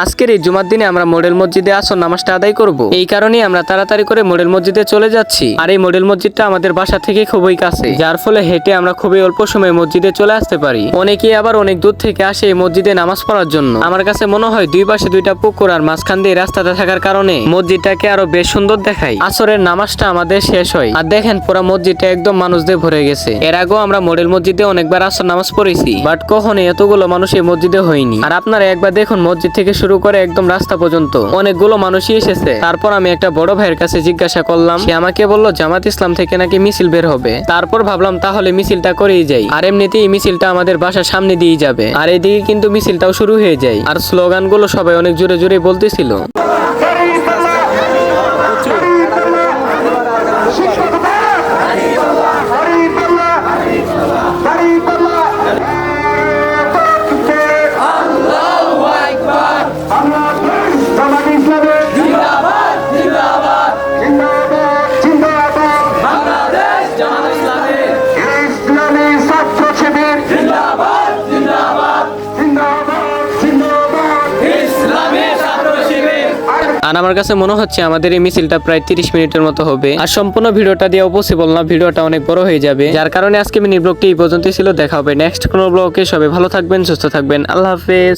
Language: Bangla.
আজকের এই জুমার দিনে আমরা মডেল মসজিদে আসর নামাজটা আদায় করব। এই কারণেই আমরা তাড়াতাড়ি করে মডেল মসজিদে চলে যাচ্ছি। আর এই মডেল মসজিদটা আমাদের বাসা থেকে খুবই কাছে, যার ফলে হেঁটে আমরা খুবই অল্প সময়ে মসজিদে চলে আসতে পারি। অনেকেই আবার অনেক দূর থেকে আসে এই মসজিদে নামাজ পড়ার জন্য। আমার কাছে মনে হয় দুই পাশে দুইটা পুকুর আর মাঝখান দিয়ে রাস্তাটা থাকার কারণে মসজিদটাকে আরো বেশ সুন্দর দেখায়। আসরের নামাজটা আমাদের শেষ হয় আর দেখেন পুরো মসজিদটা একদম মানুষ দিয়ে ভরে গেছে। এর আগেও আমরা মডেল মসজিদে অনেকবার আসর নামাজ পড়েছি, বাট কখনো এতগুলো মানুষ এই মসজিদে হয়নি। আর আপনারা একবার দেখুন, মসজিদ থেকে শুরু করে একদম রাস্তা পর্যন্ত অনেকগুলো মানুষই এসেছে। তারপর আমি একটা বড় ভাইয়ের কাছে জিজ্ঞাসা করলাম, সে আমাকে বললো জামাত ইসলাম থেকে নাকি মিছিল বের হবে। তারপর ভাবলাম তাহলে মিছিলটা করেই যাই, আর এমনিতেই মিছিলটা আমাদের বাসার সামনে দিয়ে যাবে। আর এদিকে কিন্তু মিছিলটাও শুরু হয়ে যায়, আর স্লোগানগুলো সবাই অনেক জোরে জোরে বলতেছিল। আর আমার কাছে মনে হচ্ছে আমাদের এই মিছিলটা প্রায় 30 মিনিটের মতো হবে। আর সম্পূর্ণ ভিডিওটা দেওয়া পসিবল না, ভিডিওটা অনেক বড় হয়ে যাবে, যার কারণে আজকে মিনি ব্লগটি এই পর্যন্তই ছিল। দেখা হবে নেক্সট কোনো ব্লগে। সবাই ভালো থাকবেন, সুস্থ থাকবেন, আল্লাহ হাফেজ।